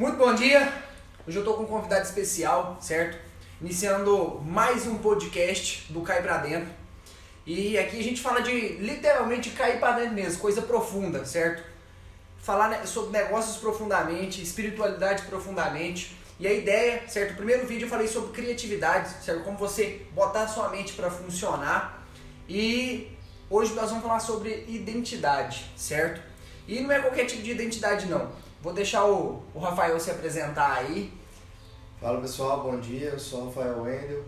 Muito bom dia, hoje eu estou com um convidado especial, certo? Iniciando mais um podcast do Cai Pra Dentro. E aqui a gente fala de, literalmente, cair pra dentro mesmo, coisa profunda, certo? Falar sobre negócios profundamente, espiritualidade profundamente. E a ideia, certo? No primeiro vídeo eu falei sobre criatividade, certo? Como você botar a sua mente para funcionar. E hoje nós vamos falar sobre identidade, certo? E não é qualquer tipo de identidade não. Vou deixar o Rafael se apresentar aí. Fala pessoal, bom dia, eu sou o Rafael Wendel.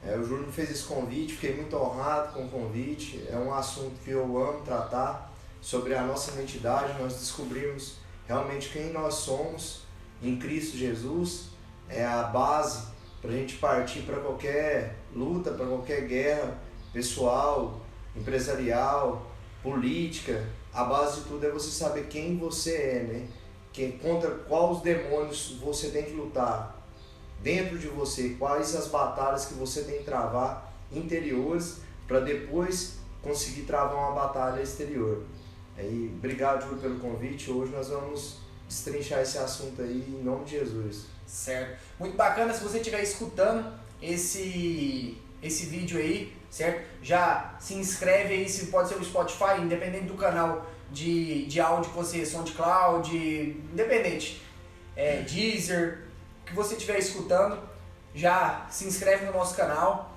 O Júlio me fez esse convite, fiquei muito honrado com o convite. É um assunto que eu amo tratar, sobre a nossa identidade, nós descobrimos realmente quem nós somos em Cristo Jesus. É a base para a gente partir para qualquer luta, para qualquer guerra pessoal, empresarial, política. A base de tudo é você saber quem você é, né? Contra quais demônios você tem que lutar dentro de você, quais as batalhas que você tem que travar interiores para depois conseguir travar uma batalha exterior. Obrigado, Júlio, pelo convite. Hoje nós vamos destrinchar esse assunto aí em nome de Jesus. Certo. Muito bacana. Se você estiver escutando esse vídeo aí, certo? Já se inscreve aí, se pode ser o Spotify, independente do canal de áudio que você, SoundCloud, independente, Deezer, que você estiver escutando, já se inscreve no nosso canal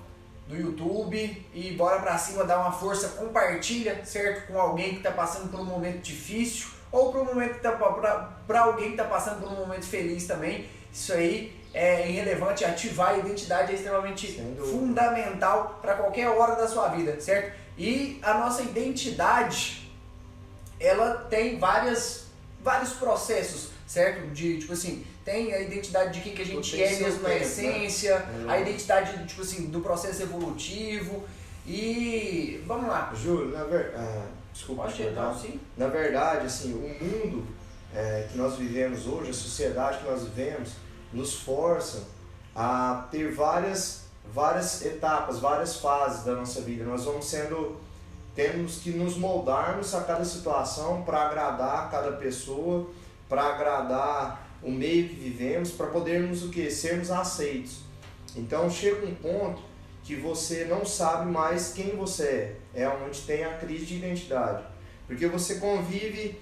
do YouTube e bora pra cima, dá uma força, compartilha, certo? Com alguém que está passando por um momento difícil ou para alguém que está passando por um momento feliz também. Isso aí é irrelevante, ativar a identidade é extremamente fundamental para qualquer hora da sua vida, certo? E a nossa identidade, ela tem vários processos, certo? De, tipo assim, tem a identidade de quem que a gente é mesmo na essência, né? A identidade, tipo assim, do processo evolutivo. E vamos lá. Júlio, desculpa, sim. Na verdade, assim, o mundo que nós vivemos hoje, a sociedade que nós vivemos, nos força a ter várias etapas, várias fases da nossa vida. Nós temos que nos moldarmos a cada situação para agradar cada pessoa, para agradar o meio que vivemos, para podermos sermos aceitos. Então chega um ponto que você não sabe mais quem você é onde tem a crise de identidade, porque você convive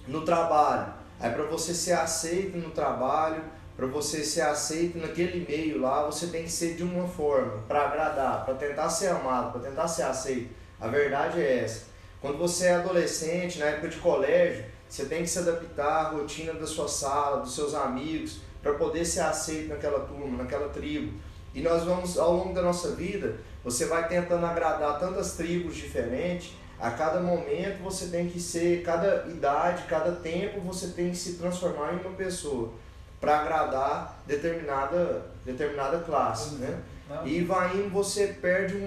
no trabalho, aí para você ser aceito no trabalho, para você ser aceito naquele meio lá, você tem que ser de uma forma, para agradar, para tentar ser amado, para tentar ser aceito. A verdade é essa. Quando você é adolescente, na época de colégio, você tem que se adaptar à rotina da sua sala, dos seus amigos, para poder ser aceito naquela turma, naquela tribo. E nós vamos, ao longo da nossa vida, você vai tentando agradar tantas tribos diferentes. A cada momento você tem que ser, cada idade, cada tempo, você tem que se transformar em uma pessoa para agradar determinada classe, né? E vai indo, você perde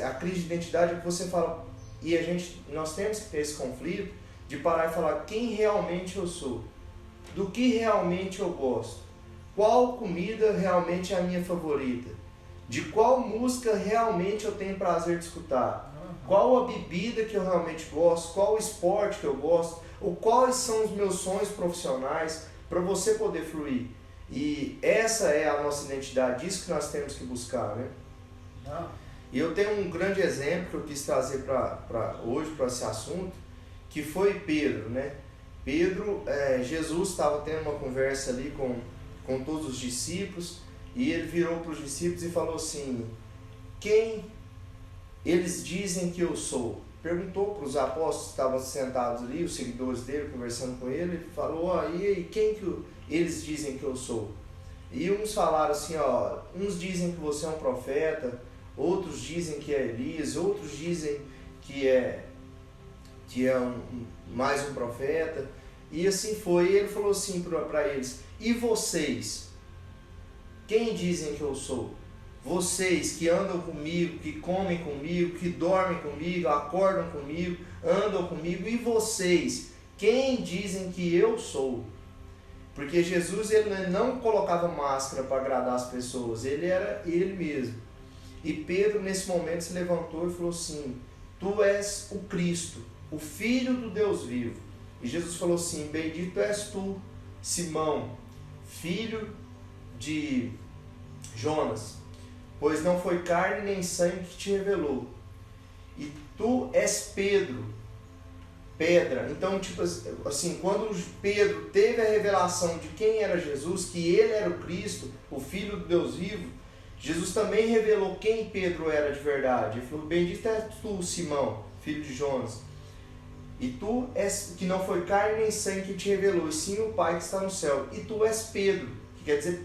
a crise de identidade que você fala, e nós temos que ter esse conflito de parar e falar quem realmente eu sou, do que realmente eu gosto, qual comida realmente é a minha favorita, de qual música realmente eu tenho prazer de escutar, qual a bebida que eu realmente gosto, qual o esporte que eu gosto, ou quais são os meus sonhos profissionais, para você poder fluir. E essa é a nossa identidade, isso que nós temos que buscar, né? E eu tenho um grande exemplo que eu quis trazer hoje para esse assunto, que foi Pedro, né? Pedro, Jesus estava tendo uma conversa ali com todos os discípulos, e ele virou para os discípulos e falou assim: quem eles dizem que eu sou? Perguntou para os apóstolos que estavam sentados ali, os seguidores dele, conversando com ele, ele falou: e aí, quem que eles dizem que eu sou? E uns falaram assim, uns dizem que você é um profeta, outros dizem que é Elias, outros dizem que é mais um profeta. E assim foi, e ele falou assim para eles: e vocês? Quem dizem que eu sou? Vocês que andam comigo, que comem comigo, que dormem comigo, acordam comigo, andam comigo, e vocês? Quem dizem que eu sou? Porque Jesus, ele não colocava máscara para agradar as pessoas, ele era ele mesmo. E Pedro nesse momento se levantou e falou assim: tu és o Cristo, o Filho do Deus vivo. E Jesus falou assim: bendito és tu, Simão, filho de Jonas, pois não foi carne nem sangue que te revelou. E tu és Pedro, pedra. Então, tipo assim, quando Pedro teve a revelação de quem era Jesus, que ele era o Cristo, o Filho do Deus vivo, Jesus também revelou quem Pedro era de verdade. Ele falou: bendito és tu, Simão, filho de Jonas. E tu és, que não foi carne nem sangue que te revelou, e sim o Pai que está no céu. E tu és Pedro, que quer dizer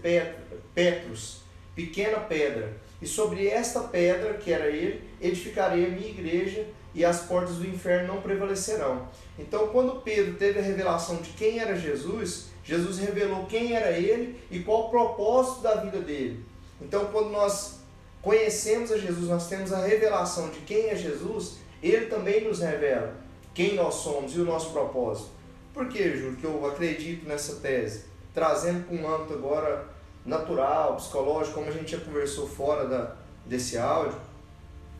Petrus, pequena pedra. E sobre esta pedra, que era ele, edificarei a minha igreja, e as portas do inferno não prevalecerão. Então, quando Pedro teve a revelação de quem era Jesus, Jesus revelou quem era ele e qual o propósito da vida dele. Então, quando nós conhecemos a Jesus, nós temos a revelação de quem é Jesus, ele também nos revela quem nós somos e o nosso propósito. Por que, Júlio, que eu acredito nessa tese? Trazendo para um âmbito agora natural, psicológico, como a gente já conversou fora desse áudio,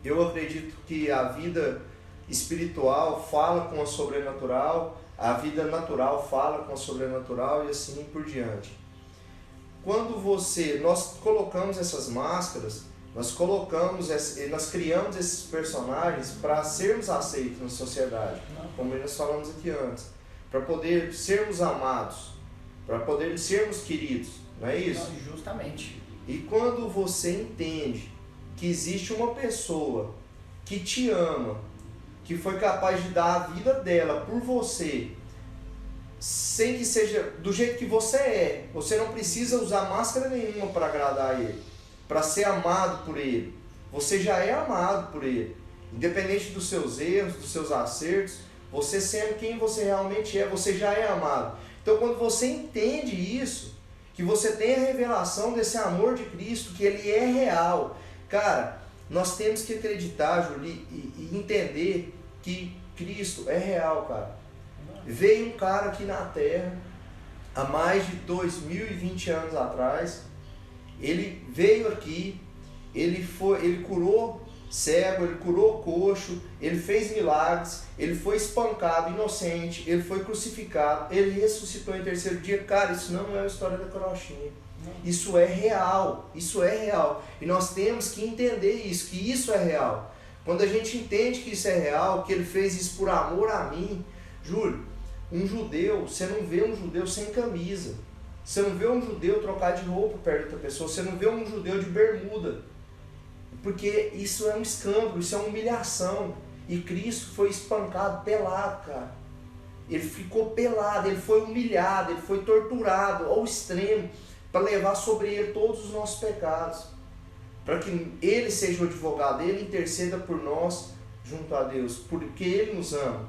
eu acredito que a vida espiritual fala com a sobrenatural, a vida natural fala com a sobrenatural e assim por diante. Quando nós colocamos essas máscaras, nós criamos esses personagens para sermos aceitos na sociedade, como nós falamos aqui antes, para poder sermos amados, para poder sermos queridos, não é isso? Não, justamente. E quando você entende que existe uma pessoa que te ama, que foi capaz de dar a vida dela por você, sem que seja do jeito que você é, você não precisa usar máscara nenhuma para agradar a ele, para ser amado por ele. Você já é amado por ele, independente dos seus erros, dos seus acertos. Você sendo quem você realmente é, você já é amado. Então, quando você entende isso, que você tem a revelação desse amor de Cristo, que ele é real, cara, nós temos que acreditar, Júlio, e entender que Cristo é real, cara. Veio um cara aqui na Terra, há mais de 2020 anos atrás, ele veio aqui, ele curou cego, ele curou coxo, ele fez milagres, ele foi espancado, inocente, ele foi crucificado, ele ressuscitou em terceiro dia. Cara, isso não é a história da carochinha. Isso é real, isso é real. E nós temos que entender isso, que isso é real. Quando a gente entende que isso é real, que ele fez isso por amor a mim, Júlio, um judeu, você não vê um judeu sem camisa. Você não vê um judeu trocar de roupa perto de outra pessoa. Você não vê um judeu de bermuda. Porque isso é um escândalo, isso é uma humilhação. E Cristo foi espancado pelado, cara. Ele ficou pelado, ele foi humilhado, ele foi torturado ao extremo para levar sobre ele todos os nossos pecados. Para que ele seja o advogado, ele interceda por nós junto a Deus, porque ele nos ama.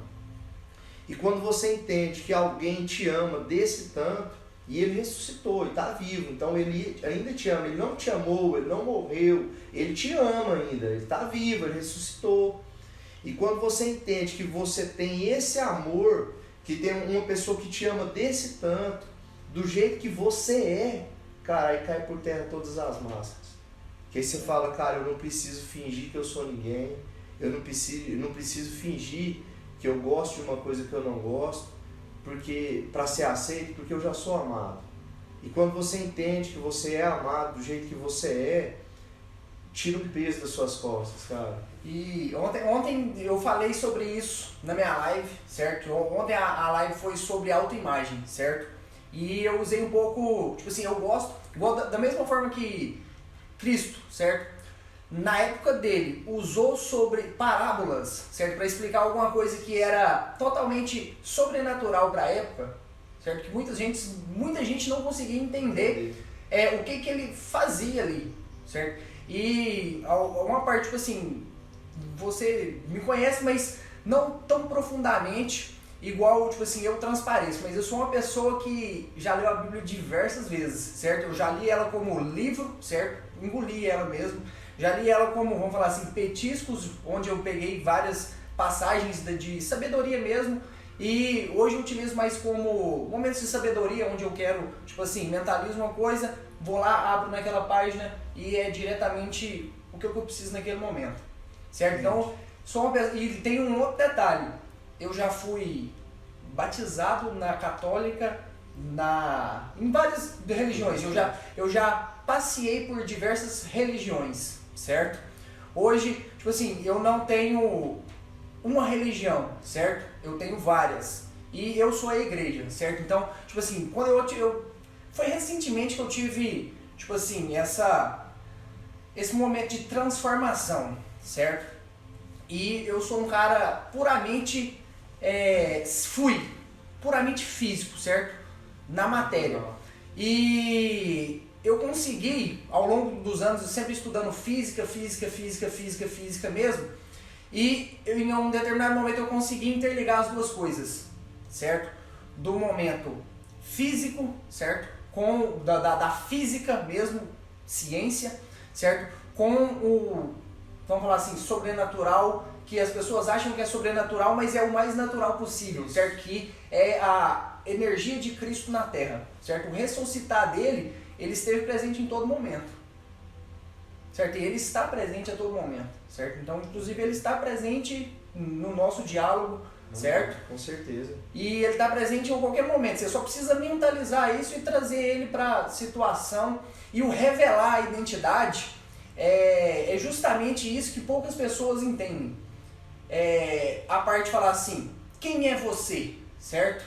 E quando você entende que alguém te ama desse tanto, e ele ressuscitou, e está vivo, então ele ainda te ama, ele não te amou, ele não morreu, ele te ama ainda, ele está vivo, ele ressuscitou. E quando você entende que você tem esse amor, que tem uma pessoa que te ama desse tanto, do jeito que você é, cara, aí cai por terra todas as máscaras. Que aí você fala, cara, eu não preciso fingir que eu sou ninguém, eu não preciso fingir que eu gosto de uma coisa que eu não gosto, porque para ser aceito, porque eu já sou amado. E quando você entende que você é amado do jeito que você é, tira o peso das suas costas, cara. E ontem eu falei sobre isso na minha live, certo? Ontem a live foi sobre autoimagem, certo? E eu usei um pouco, tipo assim, eu gosto, igual da mesma forma que Cristo, certo? Na época dele, usou sobre parábolas, certo? Para explicar alguma coisa que era totalmente sobrenatural para a época, certo? Que muita gente não conseguia entender o que ele fazia ali, certo? E uma parte, tipo assim, você me conhece, mas não tão profundamente, igual, tipo assim, eu transpareço, mas eu sou uma pessoa que já leu a Bíblia diversas vezes, certo? Eu já li ela como livro, certo? Engoli ela mesmo. Já li ela como, vamos falar assim, petiscos, onde eu peguei várias passagens de sabedoria mesmo, e hoje eu utilizo mais como momentos de sabedoria, onde eu quero, tipo assim, mentalizo uma coisa, vou lá, abro naquela página e é diretamente o que eu preciso naquele momento, certo? Então, sou uma pessoa, e tem um outro detalhe, eu já fui batizado na católica em várias religiões. Eu já passeei por diversas religiões, certo? Hoje, tipo assim, eu não tenho uma religião, certo? Eu tenho várias. E eu sou a igreja, certo? Então, tipo assim, quando foi recentemente que eu tive, tipo assim, esse momento de transformação, certo? E eu sou um cara puramente, fui puramente físico, certo? Na matéria. E eu consegui, ao longo dos anos, sempre estudando física mesmo, e em um determinado momento eu consegui interligar as duas coisas, certo? Do momento físico, certo? Da física mesmo, ciência, certo? Com o, vamos falar assim, sobrenatural, que as pessoas acham que é sobrenatural, mas é o mais natural possível, certo? Que é a energia de Cristo na Terra, certo? O ressuscitar dele, ele esteve presente em todo momento, certo? E ele está presente a todo momento, certo? Então, inclusive, ele está presente no nosso diálogo, certo? Com certeza. E ele está presente em qualquer momento. Você só precisa mentalizar isso e trazer ele para a situação. E o revelar a identidade é justamente isso que poucas pessoas entendem. A parte de falar assim, quem é você, certo?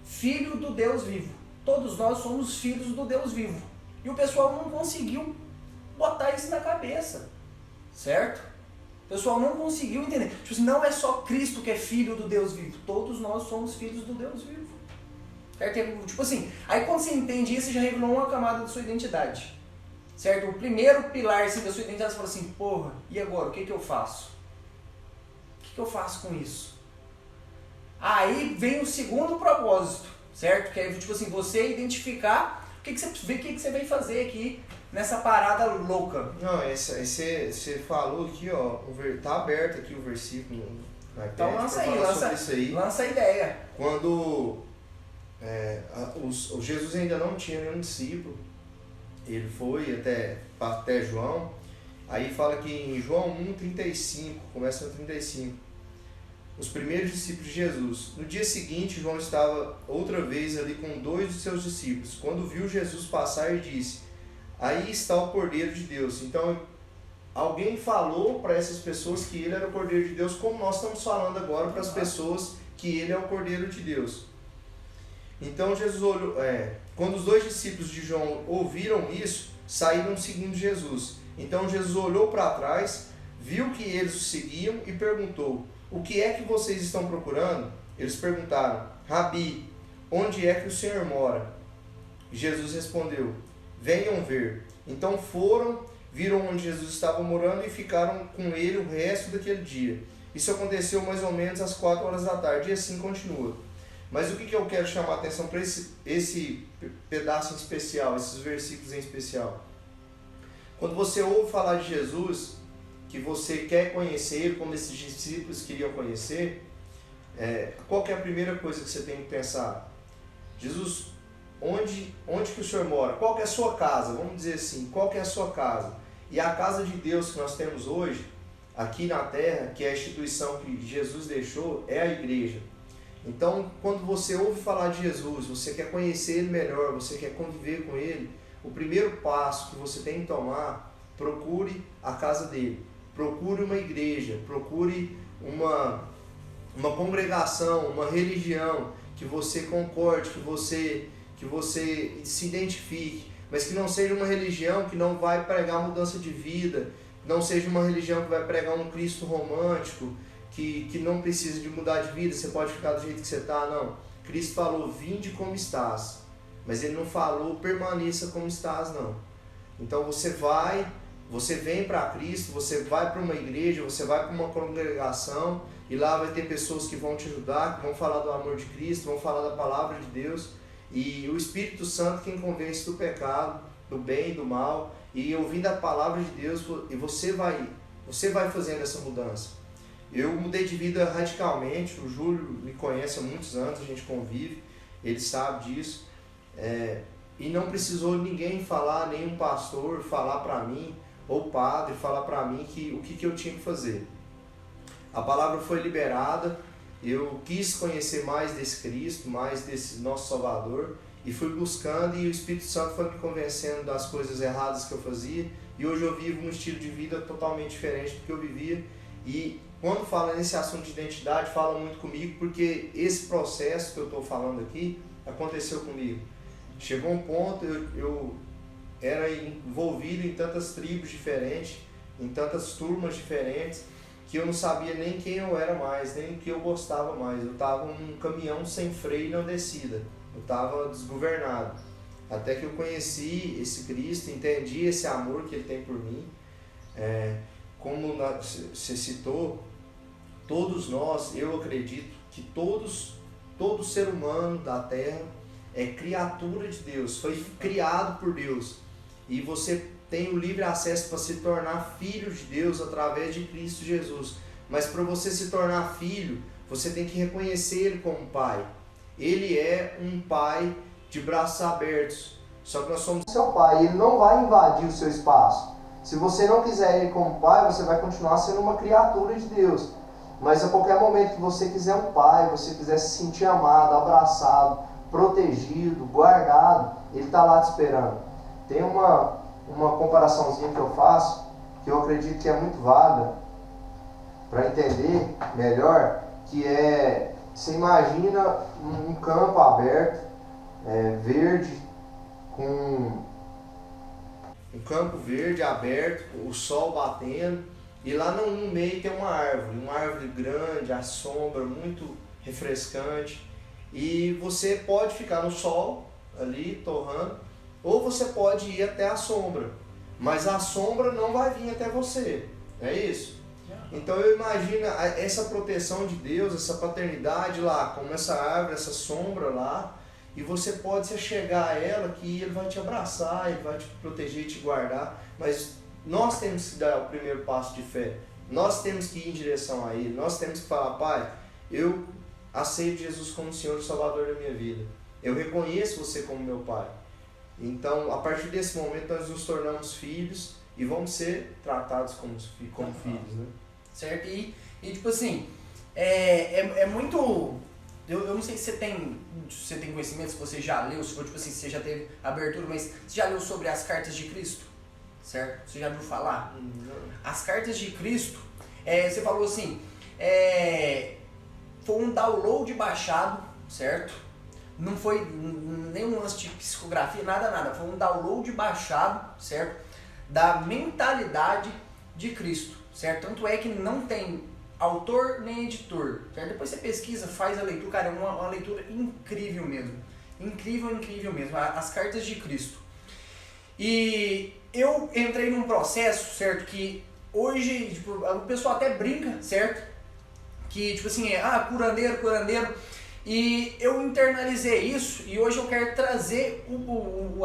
Filho do Deus vivo. Todos nós somos filhos do Deus vivo. E o pessoal não conseguiu botar isso na cabeça, certo? O pessoal não conseguiu entender. Tipo assim, não é só Cristo que é filho do Deus vivo. Todos nós somos filhos do Deus vivo. Certo? Tipo assim, aí quando você entende isso, você já revelou uma camada da sua identidade. Certo? O primeiro pilar assim, da sua identidade, você fala assim, porra, e agora? O que eu faço? O que eu faço com isso? Aí vem o segundo propósito, certo? Que é tipo assim, você identificar o que você veio fazer aqui nessa parada louca. Não, você falou aqui, ó, tá aberto aqui o versículo. Então lança a ideia. Quando o Jesus ainda não tinha nenhum discípulo, ele foi até João, aí fala que em João 1,35, começa no 35, os primeiros discípulos de Jesus. No dia seguinte, João estava outra vez ali com 2 de seus discípulos. Quando viu Jesus passar, ele disse, aí está o Cordeiro de Deus. Então, alguém falou para essas pessoas que ele era o Cordeiro de Deus, como nós estamos falando agora para as pessoas que ele é o Cordeiro de Deus. Então, Jesus olhou, quando os 2 discípulos de João ouviram isso, saíram seguindo Jesus. Então, Jesus olhou para trás, viu que eles o seguiam e perguntou, o que é que vocês estão procurando? Eles perguntaram, Rabi, onde é que o Senhor mora? Jesus respondeu, venham ver. Então foram, viram onde Jesus estava morando e ficaram com ele o resto daquele dia. Isso aconteceu mais ou menos às 4 horas da tarde e assim continua. Mas o que eu quero chamar a atenção para esse pedaço em especial, esses versículos em especial? Quando você ouve falar de Jesus, que você quer conhecer, como esses discípulos queriam conhecer, qual que é a primeira coisa que você tem que pensar? Jesus, onde que o Senhor mora? Qual que é a sua casa? Vamos dizer assim, qual que é a sua casa? E a casa de Deus que nós temos hoje, aqui na terra, que é a instituição que Jesus deixou, é a igreja. Então, quando você ouve falar de Jesus, você quer conhecer Ele melhor, você quer conviver com Ele, o primeiro passo que você tem que tomar, procure a casa dele. Procure uma igreja, procure uma congregação, uma religião que você concorde, que você se identifique, mas que não seja uma religião que não vai pregar mudança de vida, não seja uma religião que vai pregar um Cristo romântico, que não precisa de mudar de vida, você pode ficar do jeito que você está, não. Cristo falou, vinde como estás, mas ele não falou, permaneça como estás, não. Então você vem para Cristo, você vai para uma igreja, você vai para uma congregação e lá vai ter pessoas que vão te ajudar, que vão falar do amor de Cristo, vão falar da palavra de Deus e o Espírito Santo quem convence do pecado, do bem e do mal e ouvindo a palavra de Deus e você vai fazendo essa mudança. Eu mudei de vida radicalmente, o Júlio me conhece há muitos anos, a gente convive, ele sabe disso e não precisou ninguém falar, nenhum pastor falar para mim ou padre falar para mim o que eu tinha que fazer. A palavra foi liberada eu quis conhecer mais desse Cristo, mais desse nosso Salvador, e fui buscando, e o Espírito Santo foi me convencendo das coisas erradas que eu fazia, e hoje eu vivo um estilo de vida totalmente diferente do que eu vivia. E quando fala nesse assunto de identidade, fala muito comigo, porque esse processo que eu estou falando aqui aconteceu comigo. Chegou um ponto, eu era envolvido em tantas tribos diferentes, em tantas turmas diferentes, que eu não sabia nem quem eu era mais, nem o que eu gostava mais. Eu estava num caminhão sem freio na descida, eu estava desgovernado. Até que eu conheci esse Cristo, entendi esse amor que Ele tem por mim. Como você citou, todos nós, eu acredito que todo ser humano da Terra é criatura de Deus, foi criado por Deus. E você tem o livre acesso para se tornar filho de Deus através de Cristo Jesus. Mas para você se tornar filho, você tem que reconhecer Ele como Pai. Ele é um Pai de braços abertos. Só que nós somos seu Pai, Ele não vai invadir o seu espaço. Se você não quiser Ele como Pai, você vai continuar sendo uma criatura de Deus. Mas a qualquer momento que você quiser um Pai, você quiser se sentir amado, abraçado, protegido, guardado, Ele está lá te esperando. Tem uma comparaçãozinha que eu faço, que eu acredito que é muito válida, para entender melhor, que é, você imagina um campo aberto, verde, com um campo verde aberto, o sol batendo, e lá no meio tem uma árvore grande, à sombra, muito refrescante, e você pode ficar no sol ali torrando, ou você pode ir até a sombra, mas a sombra não vai vir até você, é isso? Então eu imagino essa proteção de Deus, essa paternidade lá, como essa árvore, essa sombra lá, e você pode se chegar a ela, que Ele vai te abraçar, Ele vai te proteger e te guardar, mas nós temos que dar o primeiro passo de fé, nós temos que ir em direção a Ele, nós temos que falar: Pai, eu aceito Jesus como Senhor e Salvador da minha vida, eu reconheço você como meu Pai. Então, a partir desse momento, nós nos tornamos filhos e vamos ser tratados como filhos, né? Certo? E tipo assim, é muito... Eu não sei se você tem conhecimento, se você já leu, se for, tipo assim, se você já teve abertura, mas você já leu sobre as cartas de Cristo? Certo? Você já viu falar? Não. As cartas de Cristo, você falou assim, foi um download baixado, certo? Não foi nenhum lance de psicografia, nada. Foi um download baixado, certo? Da mentalidade de Cristo, certo? Tanto é que não tem autor nem editor, certo? Depois você pesquisa, faz a leitura, cara, é uma leitura incrível mesmo. Incrível mesmo, as cartas de Cristo. E eu entrei num processo, certo? Que hoje, tipo, o pessoal até brinca, certo? Que, tipo assim, curandeiro. E eu internalizei isso e hoje eu quero trazer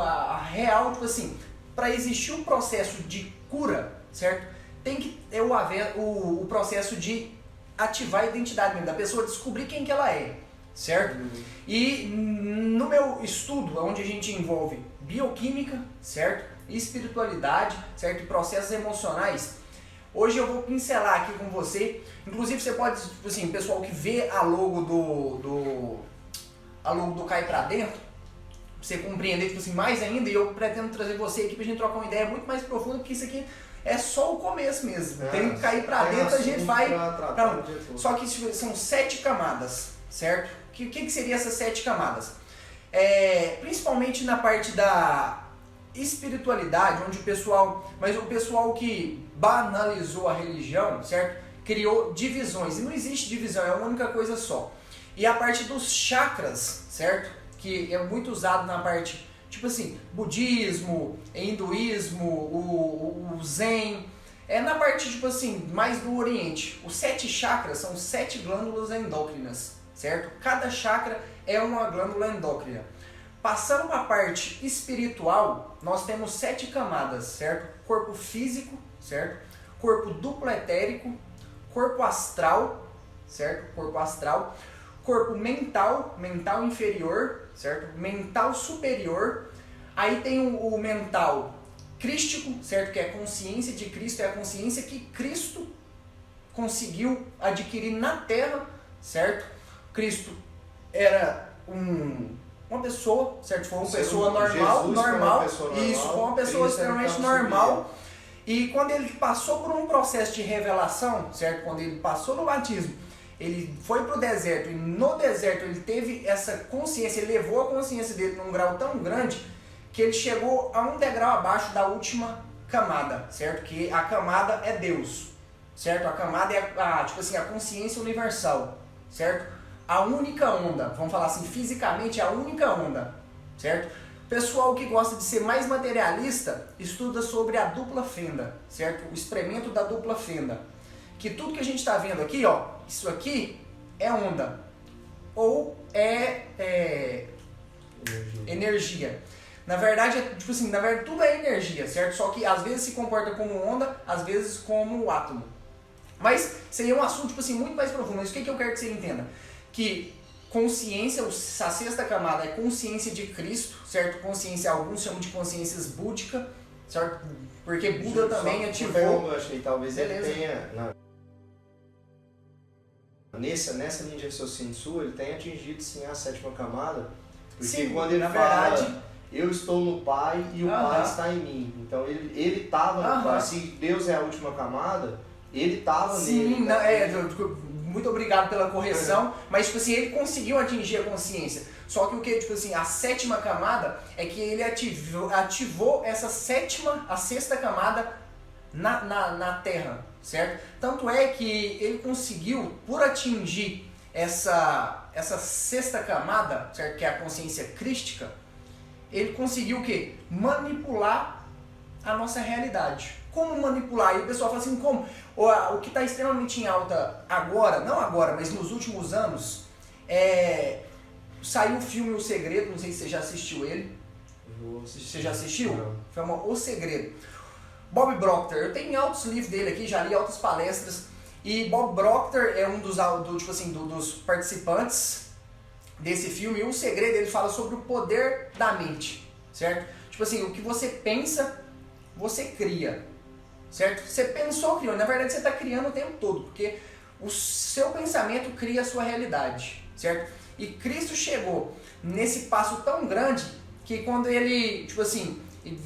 a real, tipo assim, para existir um processo de cura, certo? Tem que ter o processo de ativar a identidade mesmo, da pessoa descobrir quem que ela é, certo? E no meu estudo, onde a gente envolve bioquímica, certo? Espiritualidade, certo? E processos emocionais, hoje eu vou pincelar aqui com você. Inclusive você pode, tipo assim, pessoal que vê a logo do Cai Pra Dentro, pra você compreender, tipo assim, mais ainda, e eu pretendo trazer você aqui pra gente trocar uma ideia muito mais profunda, porque isso aqui é só o começo mesmo. Tem que cair pra dentro, a gente vai... Só que são 7 camadas, certo? O que seria essas 7 camadas? Principalmente na parte da espiritualidade, onde o pessoal que banalizou a religião, certo? Criou divisões, e não existe divisão, é uma única coisa só. E a parte dos chakras, certo? Que é muito usado na parte, tipo assim, budismo, hinduísmo, o zen, na parte, tipo assim, mais do Oriente. Os 7 chakras são 7 glândulas endócrinas, certo? Cada chakra é uma glândula endócrina. Passando para a parte espiritual, nós temos 7 camadas, certo? Corpo físico, certo? Corpo duplo etérico, corpo astral, certo? Corpo astral, corpo mental inferior, certo? Mental superior. Aí tem o mental crístico, certo? Que é a consciência de Cristo, é a consciência que Cristo conseguiu adquirir na Terra, certo? Cristo era uma pessoa, certo? Foi uma pessoa normal, isso, foi uma pessoa extremamente normal. E quando ele passou por um processo de revelação, certo? Quando ele passou no batismo, ele foi para o deserto, e no deserto ele teve essa consciência, ele levou a consciência dele num grau tão grande que ele chegou a um degrau abaixo da última camada, certo? Que a camada é Deus, certo? A camada é a consciência universal, certo? A única onda, vamos falar assim, fisicamente a única onda, certo? Pessoal que gosta de ser mais materialista estuda sobre a dupla fenda, certo? O experimento da dupla fenda. Que tudo que a gente está vendo aqui, ó, isso aqui é onda ou é energia. Na verdade, tudo é energia, certo? Só que às vezes se comporta como onda, às vezes como átomo. Mas seria um assunto muito mais profundo. Mas o que eu quero que você entenda? Que consciência, a sexta camada é consciência de Cristo, certo? Consciência, alguns chamam de consciências búdica, certo? Porque Buda também ativou. Talvez ele tenha, nessa linha de raciocínio sua, ele tenha atingido sim a sétima camada, porque sim, quando ele fala, eu estou no Pai e o Pai está em mim. Então ele estava no Pai. Se Deus é a última camada, ele estava nele. Sim, muito obrigado pela correção, mas ele conseguiu atingir a consciência. Só que a sétima camada é que ele ativou a sexta camada na Terra, certo? Tanto é que ele conseguiu, por atingir essa sexta camada, certo? Que é a consciência crística, ele conseguiu o quê? Manipular a nossa realidade. Como manipular? E o pessoal fala assim, como? O que está extremamente em alta agora, não agora, mas nos últimos anos, saiu o filme O Segredo, não sei se você já assistiu ele. Você já assistiu? Não. Chama O Segredo. Bob Proctor, eu tenho altos livros dele aqui, já li altas palestras, e Bob Proctor é um dos participantes desse filme, e O Segredo, ele fala sobre o poder da mente, certo? O que você pensa, você cria, certo? Você pensou, criou, na verdade você está criando o tempo todo, porque o seu pensamento cria a sua realidade, certo? E Cristo chegou nesse passo tão grande que quando ele,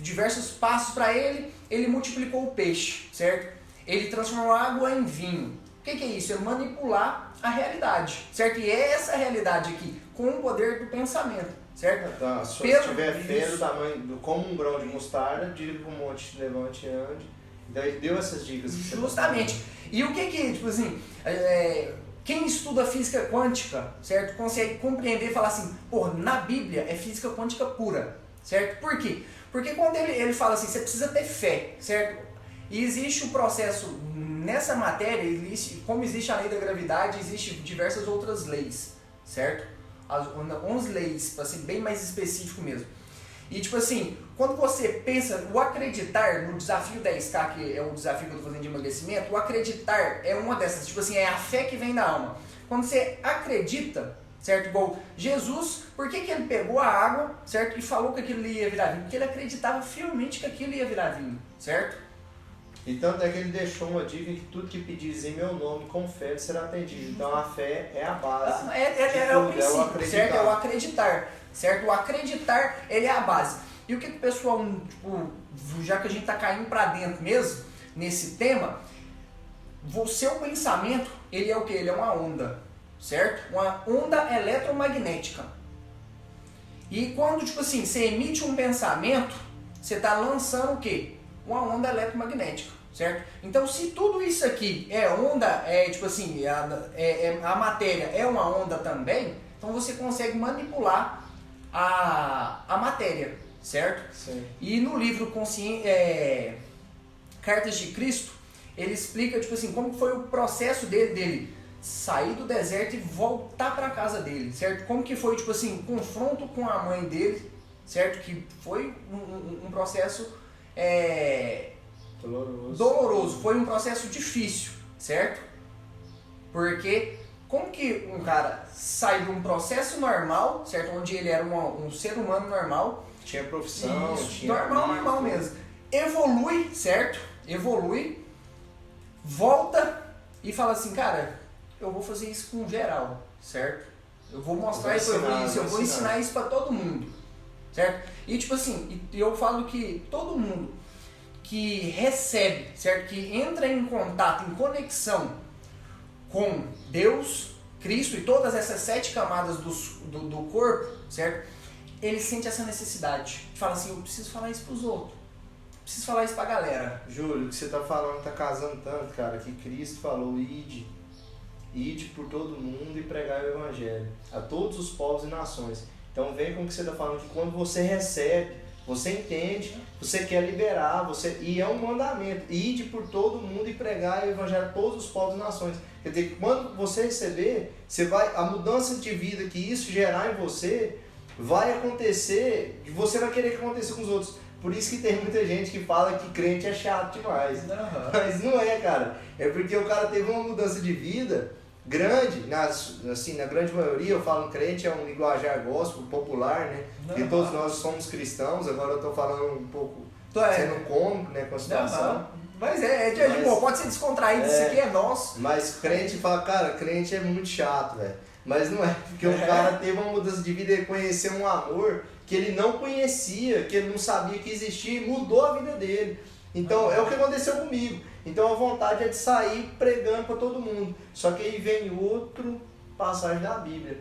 diversos passos para ele multiplicou o peixe, certo? Ele transformou a água em vinho. O que é isso? É manipular a realidade, certo? E é essa realidade aqui, com o poder do pensamento, certo? Então, se tiver fé do tamanho, como um grão de mostarda, diga para o monte, levante e ande. Então ele deu essas dicas. Justamente. E o que quem estuda física quântica, certo? Consegue compreender e falar assim, na Bíblia é física quântica pura, certo? Por quê? Porque quando ele fala assim, você precisa ter fé, certo? E existe um processo nessa matéria, como existe a lei da gravidade, existem diversas outras leis, certo? As 11 leis, para ser bem mais específico mesmo. E quando você pensa, o acreditar no desafio 10K, que é o desafio que eu estou fazendo de emagrecimento, o acreditar é uma dessas, é a fé que vem da alma. Quando você acredita, certo? Igual Jesus, por que ele pegou a água, certo? E falou que aquilo ia virar vinho? Porque ele acreditava fielmente que aquilo ia virar vinho, certo? E tanto é que ele deixou uma dica que tudo que pedires em meu nome, com fé, será atendido. Então a fé é a base. É o princípio, certo? É o acreditar, certo? O acreditar, ele é a base. E o que o pessoal, já que a gente está caindo para dentro mesmo, nesse tema, o seu pensamento, ele é o quê? Ele é uma onda, certo? Uma onda eletromagnética. E quando, você emite um pensamento, você está lançando o quê? Uma onda eletromagnética, certo? Então, se tudo isso aqui é onda, a matéria é uma onda também, então você consegue manipular a matéria, certo? Sim. E no livro Cartas de Cristo, ele explica, como foi o processo dele sair do deserto e voltar para casa dele, certo? Como que foi, o confronto com a mãe dele, certo? Que foi um processo doloroso, foi um processo difícil, certo? Porque como que um cara sai de um processo normal, certo? Onde ele era um ser humano normal, tinha profissão, tinha normal mesmo, evolui, certo? Evolui, volta e fala assim, cara, eu vou fazer isso com geral, certo? Eu vou mostrar eu vou ensinar isso para todo mundo, certo? E tipo assim, eu falo que todo mundo que recebe, certo? Que entra em contato, em conexão com Deus, Cristo e todas essas 7 camadas do corpo, certo? Ele sente essa necessidade. Fala assim, eu preciso falar isso pros outros. Preciso falar isso pra galera. Júlio, o que você tá falando tá casando tanto, cara, que Cristo falou, ide por todo mundo e pregai o evangelho a todos os povos e nações. Então vem com o que você tá falando, que quando você recebe, você entende, você quer liberar, e é um mandamento, ide por todo mundo e pregai o evangelho a todos os povos e nações. Quer dizer, quando você receber, a mudança de vida que isso gerar em você, vai acontecer, você vai querer que aconteça com os outros. Por isso que tem muita gente que fala que crente é chato demais. Uhum. Mas não é, cara. É porque o cara teve uma mudança de vida grande, na grande maioria, eu falo crente é um linguajar gospel, popular, né? Porque todos nós somos cristãos, agora eu tô falando um pouco sendo cômico, né, com a situação. Mas de boa, pode ser descontraído, isso aqui é nosso. Mas crente fala, cara, crente é muito chato, velho. Mas não é, porque o cara teve uma mudança de vida e conheceu um amor que ele não conhecia, que ele não sabia que existia e mudou a vida dele. Então é o que aconteceu comigo. Então a vontade é de sair pregando para todo mundo. Só que aí vem outra passagem da Bíblia.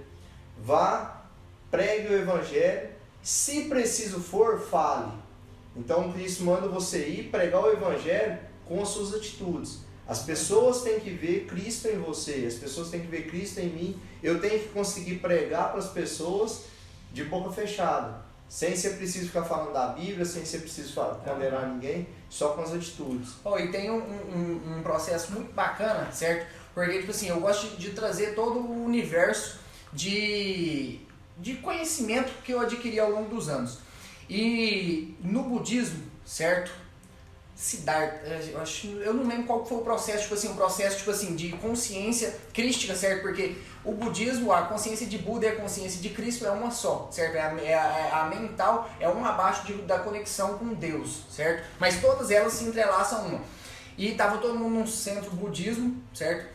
Vá, pregue o evangelho, se preciso for, fale. Então Cristo manda você ir pregar o evangelho com as suas atitudes. As pessoas têm que ver Cristo em você, as pessoas têm que ver Cristo em mim. Eu tenho que conseguir pregar para as pessoas de boca fechada, sem ser preciso ficar falando da Bíblia, sem ser preciso condenar ninguém, só com as atitudes. E tem um processo muito bacana, certo? Porque, tipo assim, eu gosto de trazer todo o universo de conhecimento que eu adquiri ao longo dos anos. E no budismo, certo? Siddhartha, eu não lembro qual foi o processo, de consciência crística, certo? Porque o budismo, a consciência de Buda e a consciência de Cristo é uma só, certo? A mental é uma abaixo da conexão com Deus, certo? Mas todas elas se entrelaçam uma. E estava todo mundo num centro budismo, certo?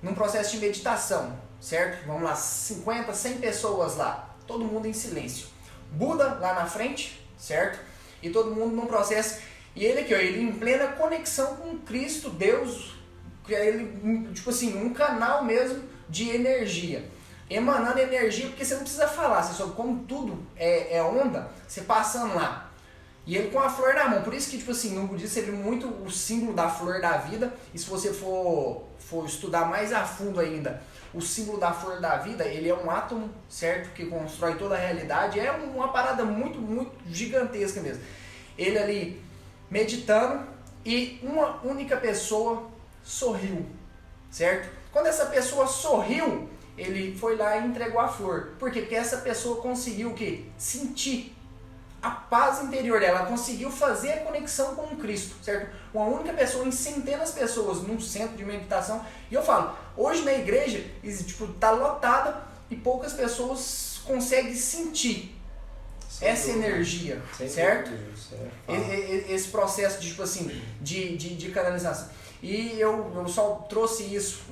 Num processo de meditação, certo? Vamos lá, 50, 100 pessoas lá, todo mundo em silêncio. Buda lá na frente, certo? E todo mundo num processo... E ele aqui, ele em plena conexão com Cristo, Deus, ele, tipo assim, um canal mesmo de energia, emanando energia, porque você não precisa falar, você só, como tudo é onda, você passando lá. E ele com a flor na mão, por isso que, tipo assim, no budismo você vê muito o símbolo da flor da vida, e se você for estudar mais a fundo ainda, o símbolo da flor da vida, ele é um átomo, certo, que constrói toda a realidade, é uma parada muito, muito gigantesca mesmo. Ele ali... meditando e uma única pessoa sorriu, certo? Quando essa pessoa sorriu, ele foi lá e entregou a flor. Por quê? Porque essa pessoa conseguiu o quê? Sentir a paz interior dela, ela conseguiu fazer a conexão com o Cristo, certo? Uma única pessoa em centenas de pessoas num centro de meditação. E eu falo, hoje na igreja, tipo, tá lotada e poucas pessoas conseguem sentir essa energia, certo? Esse processo de, tipo assim, de canalização. E eu só trouxe isso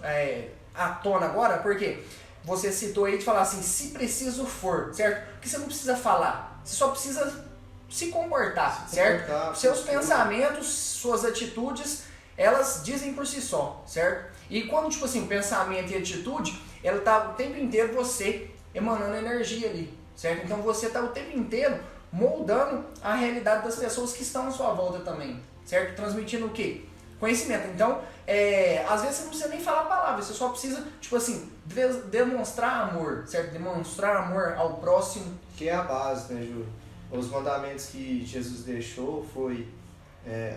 à tona agora, porque você citou aí de falar assim, se preciso for, certo? Porque você não precisa falar, você só precisa se comportar, certo? Seus pensamentos, suas atitudes, elas dizem por si só, certo? E quando, tipo assim, pensamento e atitude, ela tá o tempo inteiro você emanando energia ali. Certo? Então você está o tempo inteiro moldando a realidade das pessoas que estão à sua volta também, certo? Transmitindo o quê? Conhecimento. Então, às vezes você não precisa nem falar palavras, você só precisa, tipo assim, demonstrar amor, certo? Demonstrar amor ao próximo. Que é a base, né, Júlio? Os mandamentos que Jesus deixou foi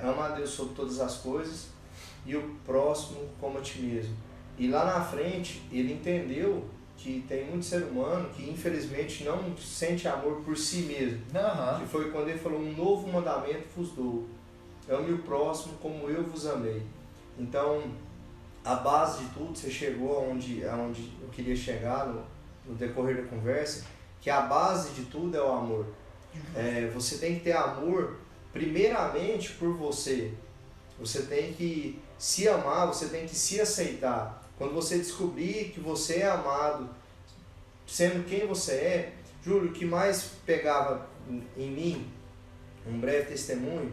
ama a Deus sobre todas as coisas e o próximo como a ti mesmo. E lá na frente, ele entendeu que tem muito ser humano que infelizmente não sente amor por si mesmo. Que foi quando ele falou, um novo mandamento vos dou, ame o próximo como eu vos amei. Então, a base de tudo, você chegou aonde eu queria chegar no decorrer da conversa, que a base de tudo é o amor. Você tem que ter amor primeiramente por você. Você tem que se amar, você tem que se aceitar. quando você descobrir que você é amado, sendo quem você é, Júlio, o que mais pegava em mim, um breve testemunho,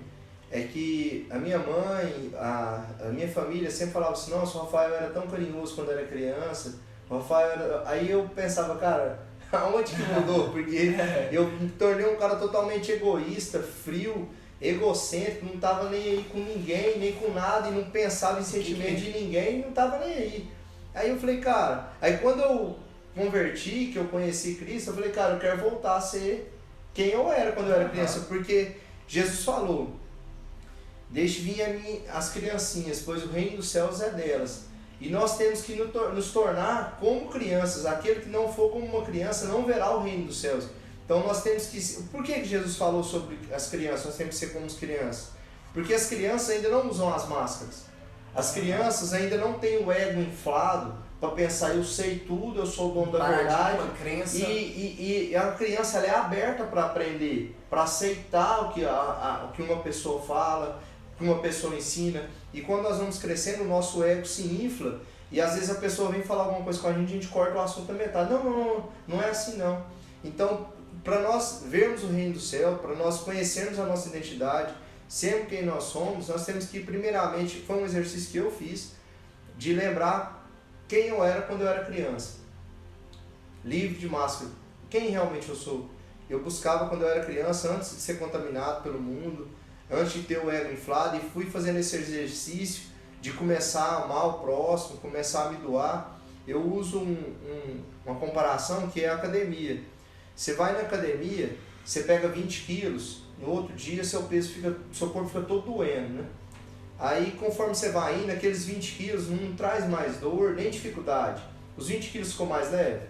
é que a minha mãe, a minha família sempre falava assim, nossa, o Rafael era tão carinhoso quando era criança, o Rafael era... Aí eu pensava, cara, aonde que mudou? Porque eu me tornei um cara totalmente egoísta, frio, egocêntrico, não tava nem aí com ninguém, nem com nada, e não pensava em sentimento de ninguém, não tava nem aí. Aí eu falei, cara, aí quando eu converti, que eu conheci Cristo, eu falei, cara, eu quero voltar a ser quem eu era quando eu era criança, porque Jesus falou, deixe vir a mim as criancinhas, pois o reino dos céus é delas. E nós temos que nos tornar como crianças. Aquele que não for como uma criança não verá o reino dos céus. Então nós temos que... Por que Jesus falou sobre as crianças? Nós temos que ser como as crianças. Porque as crianças ainda não usam as máscaras. As crianças ainda não têm o ego inflado para pensar, eu sei tudo, eu sou o dono da verdade. E a criança ela é aberta para aprender, para aceitar o que uma pessoa fala, o que uma pessoa ensina. E quando nós vamos crescendo, o nosso ego se infla e às vezes a pessoa vem falar alguma coisa com a gente corta o assunto na metade. Não é assim não. Então, para nós vermos o reino do céu, para nós conhecermos a nossa identidade, sermos quem nós somos, nós temos que primeiramente, foi um exercício que eu fiz, de lembrar quem eu era quando eu era criança. Livre de máscara. Quem realmente eu sou? Eu buscava quando eu era criança, antes de ser contaminado pelo mundo, antes de ter o ego inflado, e fui fazendo esse exercício de começar a amar o próximo, começar a me doar. Eu uso uma comparação que é a academia. Você vai na academia, você pega 20 quilos, no outro dia seu corpo fica todo doendo, né? Aí conforme você vai indo, aqueles 20 quilos não traz mais dor, nem dificuldade. Os 20 quilos ficou mais leve?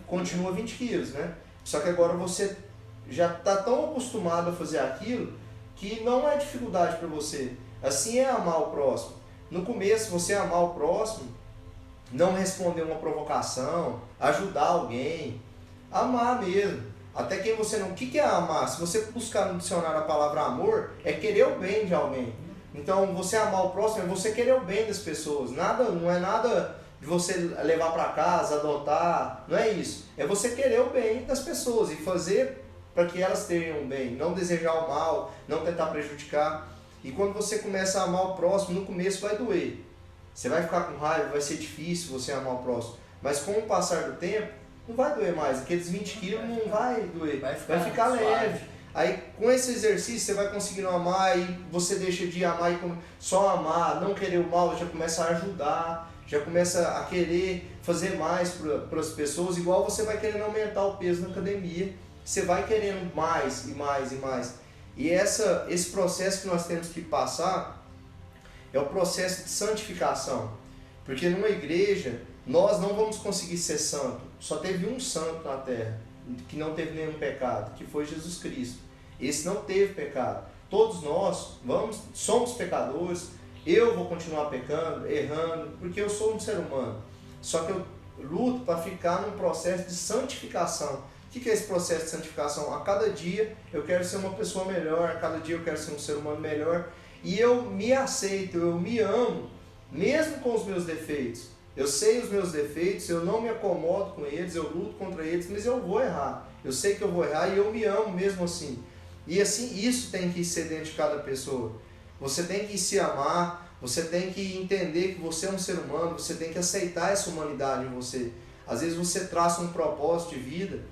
Continua 20 quilos, né? Só que agora você já está tão acostumado a fazer aquilo que não é dificuldade para você. Assim é amar o próximo. No começo, você amar o próximo, não responder uma provocação, ajudar alguém, amar mesmo. Até quem você não... O que é amar? Se você buscar no dicionário a palavra amor, é querer o bem de alguém. Então, você amar o próximo é você querer o bem das pessoas. Não é nada de você levar para casa, adotar, não é isso. É você querer o bem das pessoas e fazer para que elas tenham bem, não desejar o mal, não tentar prejudicar. E quando você começa a amar o próximo, no começo vai doer. Você vai ficar com raiva, vai ser difícil você amar o próximo. Mas com o passar do tempo, não vai doer mais. Aqueles 20 quilos não vai doer, vai ficar leve. Aí com esse exercício você vai conseguindo amar e você deixa de amar e só amar, não querer o mal, já começa a ajudar, já começa a querer fazer mais para as pessoas, igual você vai querendo aumentar o peso na academia, você vai querendo mais e mais e mais. E esse processo que nós temos que passar é o processo de santificação, porque numa igreja nós não vamos conseguir ser santo, só teve um santo na terra, que não teve nenhum pecado, que foi Jesus Cristo. Esse não teve pecado. Todos nós somos pecadores, eu vou continuar pecando, errando, porque eu sou um ser humano. Só que eu luto para ficar num processo de santificação. O que é esse processo de santificação? A cada dia eu quero ser uma pessoa melhor, a cada dia eu quero ser um ser humano melhor, e eu me aceito, eu me amo, mesmo com os meus defeitos. Eu sei os meus defeitos, eu não me acomodo com eles, eu luto contra eles, mas eu vou errar. Eu sei que eu vou errar e eu me amo mesmo assim. E assim, isso tem que ser dentro de cada pessoa. Você tem que se amar, você tem que entender que você é um ser humano, você tem que aceitar essa humanidade em você. Às vezes você traça um propósito de vida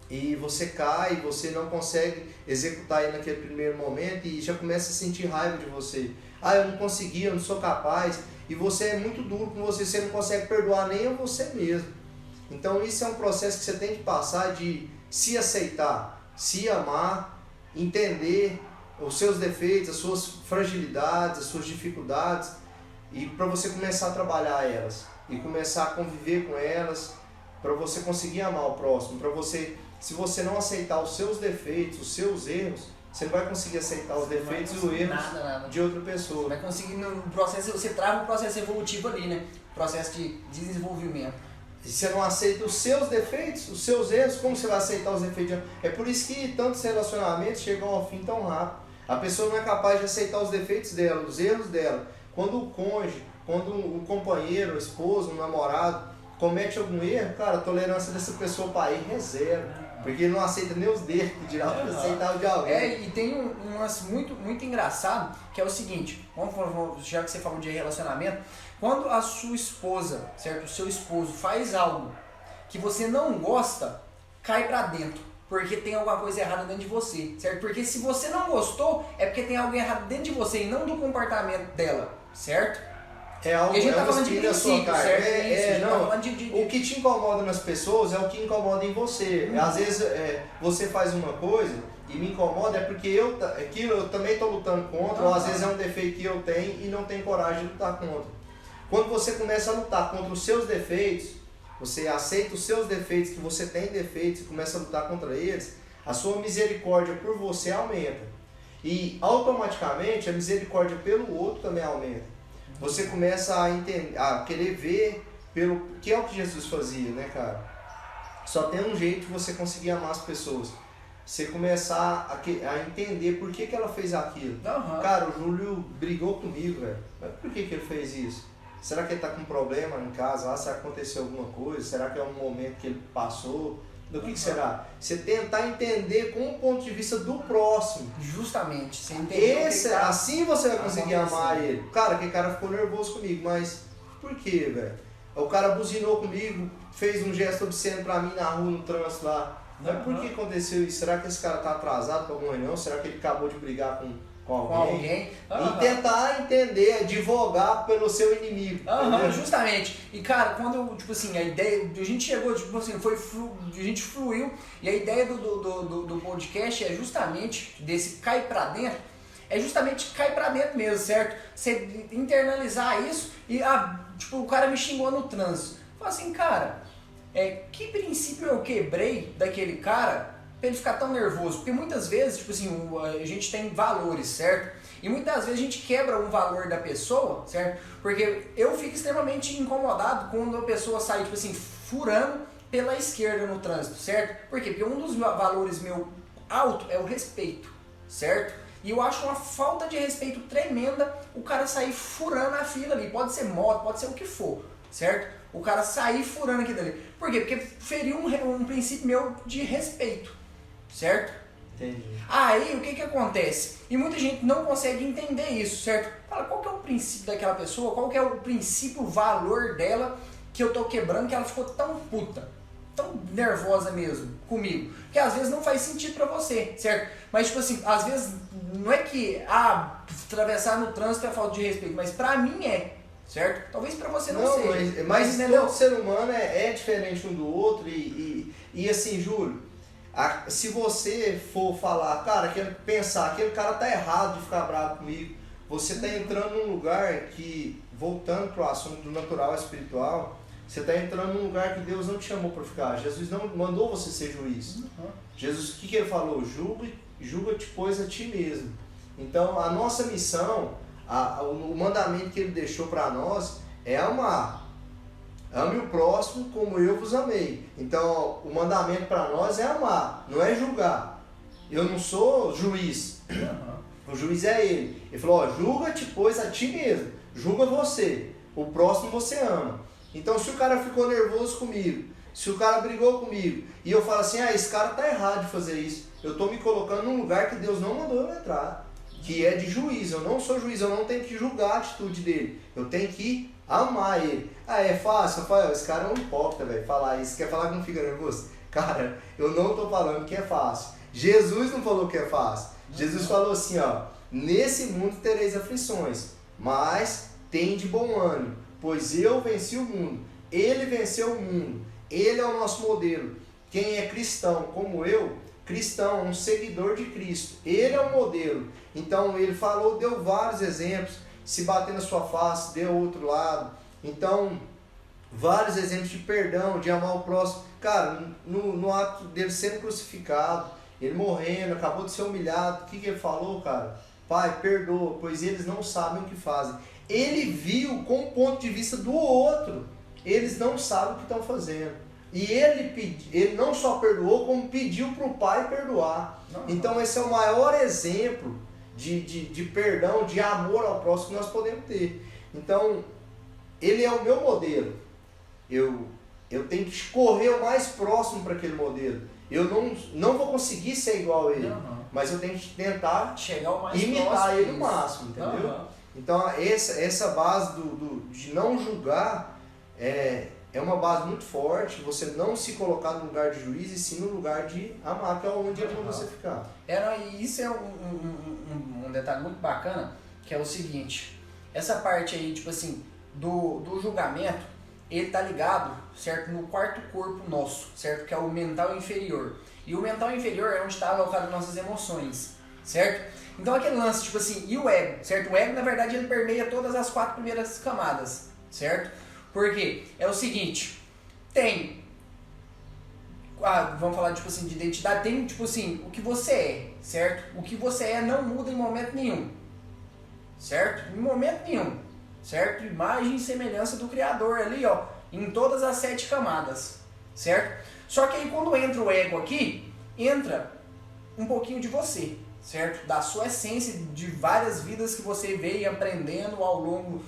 e você cai, você não consegue executar ele naquele primeiro momento e já começa a sentir raiva de você. Eu não consegui, eu não sou capaz. E você é muito duro com você não consegue perdoar nem a você mesmo. Então isso é um processo que você tem que passar de se aceitar, se amar, entender os seus defeitos, as suas fragilidades, as suas dificuldades, e para você começar a trabalhar elas, e começar a conviver com elas, para você conseguir amar o próximo, para você, se você não aceitar os seus defeitos, os seus erros, você não vai conseguir aceitar os defeitos e os erros de outra pessoa. Você vai conseguir no processo, você trava um processo evolutivo ali, né? Processo de desenvolvimento. Se você não aceita os seus defeitos, os seus erros, como você vai aceitar os defeitos? É por isso que tantos relacionamentos chegam ao fim tão rápido. A pessoa não é capaz de aceitar os defeitos dela, os erros dela. Quando o cônjuge quando o companheiro, o esposo, o namorado comete algum erro, cara, a tolerância dessa pessoa para ir é zero. Porque ele não aceita nem os dedos, que dirá aceitar o de alguém. E tem um lance muito engraçado, que é o seguinte, já que você falou de relacionamento, quando a sua esposa, certo? O seu esposo faz algo que você não gosta, cai pra dentro. Porque tem alguma coisa errada dentro de você, certo? Porque se você não gostou, é porque tem algo errado dentro de você e não do comportamento dela, certo? É algo, e a gente tá falando de espírito da sua princípio, carne. certo? Não. Tá falando O que te incomoda nas pessoas é o que incomoda em você. Às vezes você faz uma coisa e me incomoda é porque aquilo eu também estou lutando contra, ou às vezes é um defeito que eu tenho e não tenho coragem de lutar contra. Quando você começa a lutar contra os seus defeitos, você aceita os seus defeitos, que você tem defeitos e começa a lutar contra eles, a sua misericórdia por você aumenta. E automaticamente a misericórdia pelo outro também aumenta. Você começa a entender, a querer ver pelo que é o que Jesus fazia, né, cara? Só tem um jeito de você conseguir amar as pessoas. Você começar a entender por que ela fez aquilo. Cara, o Júlio brigou comigo, velho. Mas por que ele fez isso? Será que ele tá com problema em casa? Lá, será que aconteceu alguma coisa? Será que é um momento que ele passou? Do que será? Você tentar entender com o ponto de vista do próximo. Justamente. Você entender assim você vai conseguir amar ele. Cara, aquele cara ficou nervoso comigo, mas por quê, velho? O cara buzinou comigo, fez um gesto obsceno pra mim na rua, no trânsito lá. Mas por que aconteceu isso? Será que esse cara tá atrasado pra alguma reunião? Será que ele acabou de brigar com alguém? E tentar entender, advogar pelo seu inimigo. Justamente. E cara, quando eu, tipo assim, a ideia, a gente chegou, tipo assim, a gente fluiu, e a ideia do podcast é justamente, desse cair pra dentro, é justamente cair pra dentro mesmo, certo? Você internalizar isso e, tipo, o cara me xingou no trânsito. Fala assim, cara, que princípio eu quebrei daquele cara pra ele ficar tão nervoso? Porque muitas vezes, tipo assim, a gente tem valores, certo? E muitas vezes a gente quebra um valor da pessoa, certo? Porque eu fico extremamente incomodado quando a pessoa sai, tipo assim, furando pela esquerda no trânsito, certo? Por quê? Porque um dos valores meu alto é o respeito, certo? E eu acho uma falta de respeito tremenda o cara sair furando a fila ali. Pode ser moto, pode ser o que for, certo? O cara sair furando aquilo ali. Por quê? Porque feriu um princípio meu de respeito, certo? Entendi. Aí o que acontece? E muita gente não consegue entender isso, certo? Fala, qual que é o princípio daquela pessoa? Qual que é o princípio, o valor dela que eu tô quebrando, que ela ficou tão puta, tão nervosa mesmo comigo? Que às vezes não faz sentido pra você, certo? Mas tipo assim, às vezes não é que atravessar no trânsito é falta de respeito, mas pra mim é, certo? Talvez pra você não seja. Mas todo ser humano é diferente um do outro e assim, Júlio, se você for falar, cara, pensar, aquele cara tá errado de ficar bravo comigo, você tá entrando num lugar que, voltando pro assunto do natural espiritual, você tá entrando num lugar que Deus não te chamou para ficar. Jesus não mandou você ser juiz. Jesus, o que ele falou? Julga-te, pois, a ti mesmo. Então, a nossa missão, o mandamento que ele deixou para nós é amar. Ame o próximo como eu vos amei. Então, o mandamento para nós é amar, não é julgar. Eu não sou juiz. O juiz é ele. Ele falou, julga-te, pois, a ti mesmo. Julga você. O próximo você ama. Então, se o cara ficou nervoso comigo, se o cara brigou comigo, e eu falo assim, esse cara tá errado de fazer isso. Eu tô me colocando num lugar que Deus não mandou eu entrar. Que é de juiz. Eu não sou juiz, eu não tenho que julgar a atitude dele. Eu tenho que amar ele. É fácil? Rafael, esse cara é um hipócrita, velho, falar isso. Quer falar que não fica nervoso? Cara, eu não tô falando que é fácil. Jesus não falou que é fácil. Jesus falou assim, nesse mundo tereis aflições, mas tem de bom ânimo, pois eu venci o mundo. Ele venceu o mundo. Ele é o nosso modelo. Quem é cristão, como eu, cristão, um seguidor de Cristo, ele é o modelo. Então ele falou, deu vários exemplos. Se bater na sua face, dê o outro lado. Então, vários exemplos de perdão, de amar o próximo. Cara, no ato dele sendo crucificado, ele morrendo, acabou de ser humilhado, o que ele falou, cara? Pai, perdoa, pois eles não sabem o que fazem. Ele viu com o ponto de vista do outro. Eles não sabem o que estão fazendo. E ele não só perdoou, como pediu para o Pai perdoar. Então, esse é o maior exemplo de perdão, de amor ao próximo que nós podemos ter. Então, ele é o meu modelo. Eu tenho que correr o mais próximo para aquele modelo. Eu não vou conseguir ser igual a ele, mas eu tenho que tentar chegar o mais imitar ele o máximo, entendeu? Então, essa base de não julgar é uma base muito forte, você não se colocar no lugar de juiz e sim no lugar de amar, que é onde ele mandou você ficar. E isso é um detalhe muito bacana, que é o seguinte, essa parte aí, tipo assim, do julgamento, ele tá ligado, certo, no quarto corpo nosso, certo, que é o mental inferior. E o mental inferior é onde está alocado as nossas emoções, certo? Então aquele lance, tipo assim, e o ego, certo? O ego, na verdade, ele permeia todas as 4 primeiras camadas, certo? Porque é o seguinte, vamos falar, tipo assim, de identidade, tem, tipo assim, o que você é, certo? O que você é não muda em momento nenhum, certo? Em momento nenhum, certo? Imagem e semelhança do Criador ali, ó, em todas as 7 camadas, certo? Só que aí quando entra o ego aqui, entra um pouquinho de você, certo? Da sua essência, de várias vidas que você veio aprendendo ao longo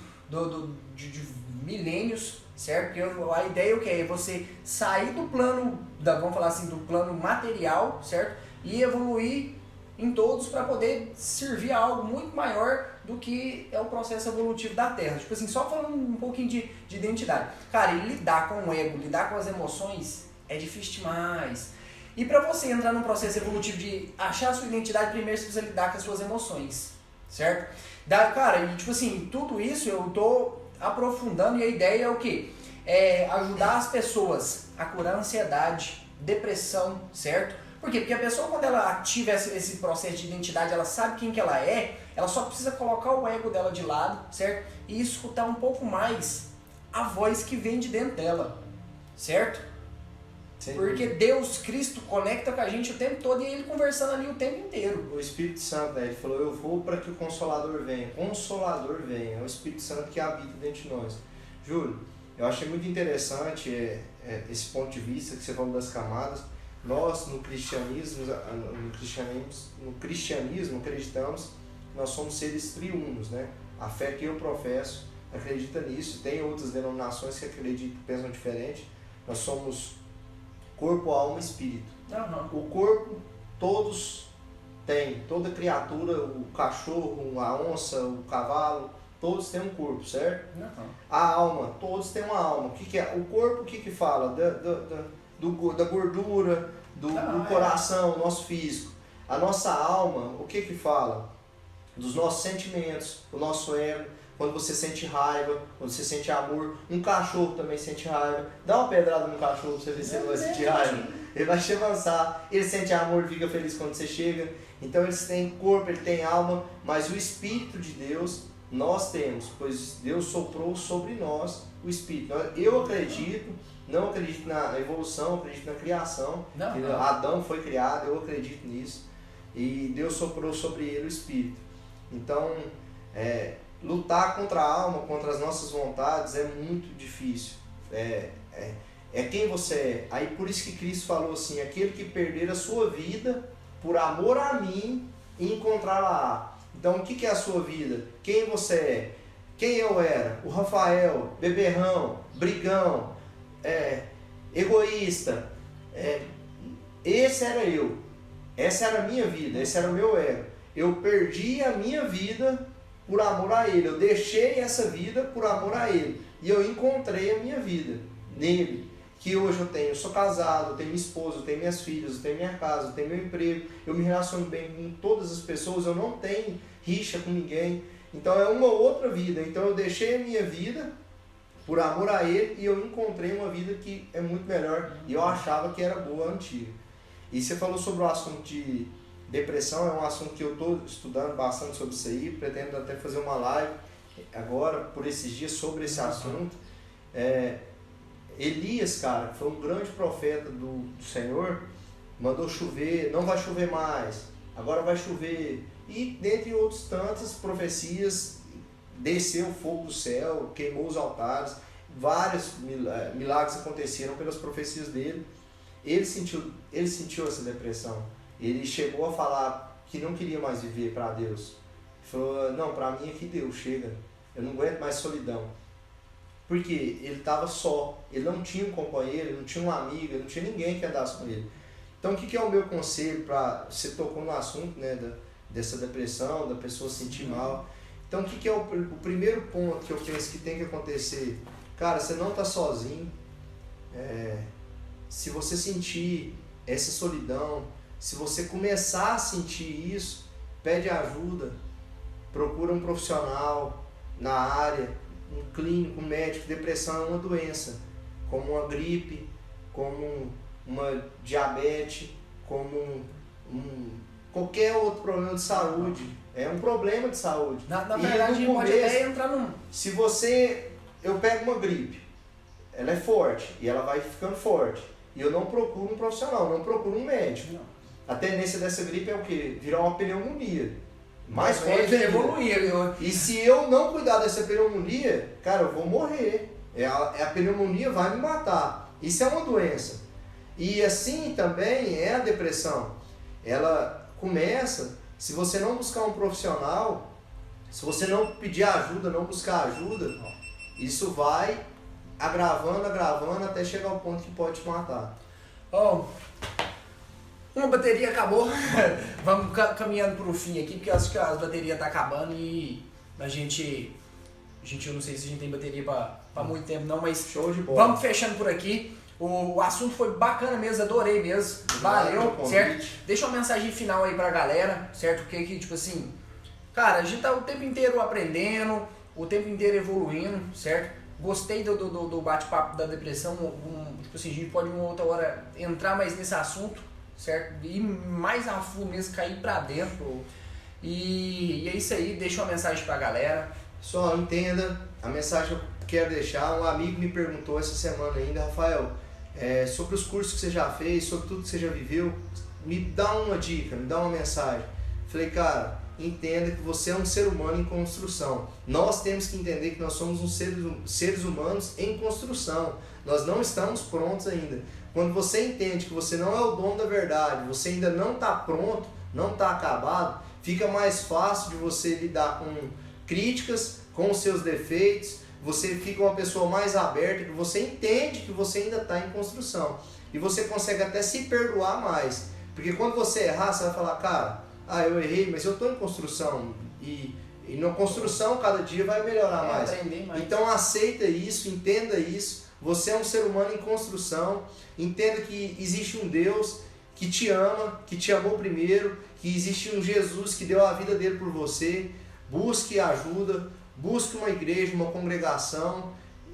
de milênios, certo? Porque a ideia é o que? É você sair do plano, vamos falar assim, do plano material, certo? E evoluir em todos para poder servir a algo muito maior do que é o processo evolutivo da Terra. Tipo assim, só falando um pouquinho de identidade. Cara, e lidar com o ego, lidar com as emoções é difícil demais. E para você entrar num processo evolutivo de achar a sua identidade, primeiro você precisa lidar com as suas emoções, certo? Cara, e tipo assim, tudo isso eu tô aprofundando e a ideia é o quê? É ajudar as pessoas a curar ansiedade, depressão, certo? Por quê? Porque a pessoa, quando ela ativa esse processo de identidade, ela sabe quem que ela é, ela só precisa colocar o ego dela de lado, certo? E escutar um pouco mais a voz que vem de dentro dela, certo? Sim. Porque Deus, Cristo, conecta com a gente o tempo todo e ele conversando ali o tempo inteiro. O Espírito Santo, né, ele falou, eu vou para que o Consolador venha. Consolador venha, é o Espírito Santo que habita dentro de nós. Júlio, eu achei muito interessante esse ponto de vista que você falou das camadas. Nós, no cristianismo acreditamos que nós somos seres triunos, né? A fé que eu professo acredita nisso. Tem outras denominações que acreditam, pensam diferente. Nós somos corpo, alma e espírito. O corpo, todos têm, toda criatura, o cachorro, a onça, o cavalo, todos têm um corpo, certo? A alma, todos têm uma alma. O que é? O corpo, o que fala? Da gordura, do coração, nosso físico. A nossa alma, o que fala? Dos nossos sentimentos, o nosso ego. Quando você sente raiva, quando você sente amor. Um cachorro também sente raiva. Dá uma pedrada no cachorro pra você ver se ele vai sentir raiva. Ele vai te avançar. Ele sente amor e fica feliz quando você chega. Então eles têm corpo, ele tem alma, mas o Espírito de Deus nós temos, pois Deus soprou sobre nós o Espírito. Eu acredito, não acredito na evolução, acredito na criação. Adão foi criado, eu acredito nisso. E Deus soprou sobre ele o Espírito. Então, lutar contra a alma, contra as nossas vontades é muito difícil. É quem você é. Aí por isso que Cristo falou assim, aquele que perder a sua vida por amor a mim e encontrá-la. Então o que é a sua vida? Quem você é? Quem eu era? O Rafael, beberrão, brigão, egoísta. Esse era eu. Essa era a minha vida, esse era o meu ego. Eu perdi a minha vida por amor a ele. Eu deixei essa vida por amor a ele. E eu encontrei a minha vida nele. Que hoje eu tenho. Eu sou casado, eu tenho minha esposa, eu tenho minhas filhas, eu tenho minha casa, eu tenho meu emprego. Eu me relaciono bem com todas as pessoas. Eu não tenho rixa com ninguém. Então é uma outra vida. Então eu deixei a minha vida por amor a ele e eu encontrei uma vida que é muito melhor. E eu achava que era boa antiga. E você falou sobre o assunto de depressão, é um assunto que eu estou estudando bastante sobre isso aí, pretendo até fazer uma live agora, por esses dias, sobre esse assunto. Elias, cara, foi um grande profeta do Senhor, mandou chover, não vai chover mais, agora vai chover. E dentre outras tantas profecias, desceu o fogo do céu, queimou os altares, vários milagres aconteceram pelas profecias dele. Ele sentiu essa depressão. Ele chegou a falar que não queria mais viver para Deus. Ele falou, não, para mim aqui Deus chega. Eu não aguento mais solidão. Porque ele estava só, ele não tinha um companheiro, ele não tinha um amigo, ele não tinha ninguém que andasse com ele. Então o que é o meu conselho para... Você tocou no assunto, né, dessa depressão, da pessoa se sentir mal. Então o que é o primeiro ponto que eu penso que tem que acontecer? Cara, você não está sozinho. Se você sentir essa solidão, se você começar a sentir isso, pede ajuda, procura um profissional na área, um clínico, um médico. Depressão é uma doença, como uma gripe, como uma diabetes, como qualquer outro problema de saúde. É um problema de saúde. Na verdade, pode até entrar num... Eu pego uma gripe, ela é forte e ela vai ficando forte. E eu não procuro um profissional, não procuro um médico. Não. A tendência dessa gripe é o quê? Virar uma pneumonia. Mais forte forte ainda. Evoluir. E se eu não cuidar dessa pneumonia, cara, eu vou morrer. A pneumonia vai me matar. Isso é uma doença. E assim também é a depressão. Ela começa, se você não buscar um profissional, se você não pedir ajuda, não buscar ajuda, isso vai agravando até chegar ao ponto que pode te matar. Uma bateria acabou. Vamos caminhando para o fim aqui, porque acho que as baterias tá acabando e a gente eu não sei se a gente tem bateria para muito tempo não, mas show de bola. Vamos fechando por aqui. O assunto foi bacana mesmo, adorei mesmo. Valeu, certo? Deixa uma mensagem final aí pra galera, certo? Que tipo assim, cara, a gente tá o tempo inteiro aprendendo, o tempo inteiro evoluindo, certo? Gostei do bate-papo da depressão. Tipo assim, a gente pode uma outra hora entrar mais nesse assunto, certo? E mais a full mesmo, cair pra dentro. E é isso aí, deixa uma mensagem pra galera. Só entenda a mensagem que eu quero deixar. Um amigo me perguntou essa semana ainda, Rafael, sobre os cursos que você já fez, sobre tudo que você já viveu, me dá uma dica, me dá uma mensagem. Falei, cara, entenda que você é um ser humano em construção. Nós temos que entender que nós somos seres humanos em construção. Nós não estamos prontos ainda. Quando você entende que você não é o dono da verdade, você ainda não está pronto, não está acabado, fica mais fácil de você lidar com críticas, com os seus defeitos. Você fica uma pessoa mais aberta, que você entende que você ainda está em construção. E você consegue até se perdoar mais. Porque quando você errar, você vai falar, cara, eu errei, mas eu estou em construção. E na construção, cada dia vai melhorar mais. Então aceita isso, entenda isso. Você é um ser humano em construção. Entenda que existe um Deus que te ama, que te amou primeiro, que existe um Jesus que deu a vida dele por você. Busque ajuda. Busque uma igreja, uma congregação,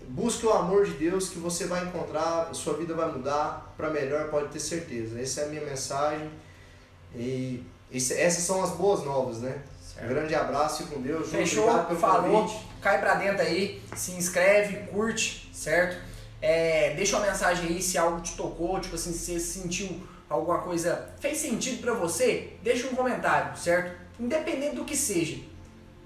busque o amor de Deus que você vai encontrar, a sua vida vai mudar para melhor, pode ter certeza. Essa é a minha mensagem e essas são as boas novas, né? Certo. Um grande abraço e com Deus. Fechou, falou, convite. Cai pra dentro aí, se inscreve, curte, certo? Deixa uma mensagem aí se algo te tocou, tipo assim, se você sentiu alguma coisa, fez sentido pra você, deixa um comentário, certo? Independente do que seja.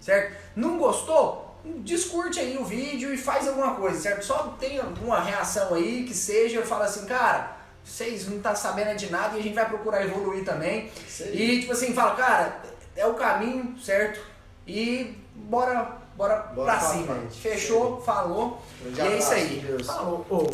Certo? Não gostou? Descurte aí o vídeo e faz alguma coisa, certo? Só tem alguma reação aí que seja, fala assim, cara, vocês não tá sabendo de nada e a gente vai procurar evoluir também. E tipo assim, fala, cara, é o caminho, certo? E bora pra cima. Fechou, falou. E é isso aí. Falou.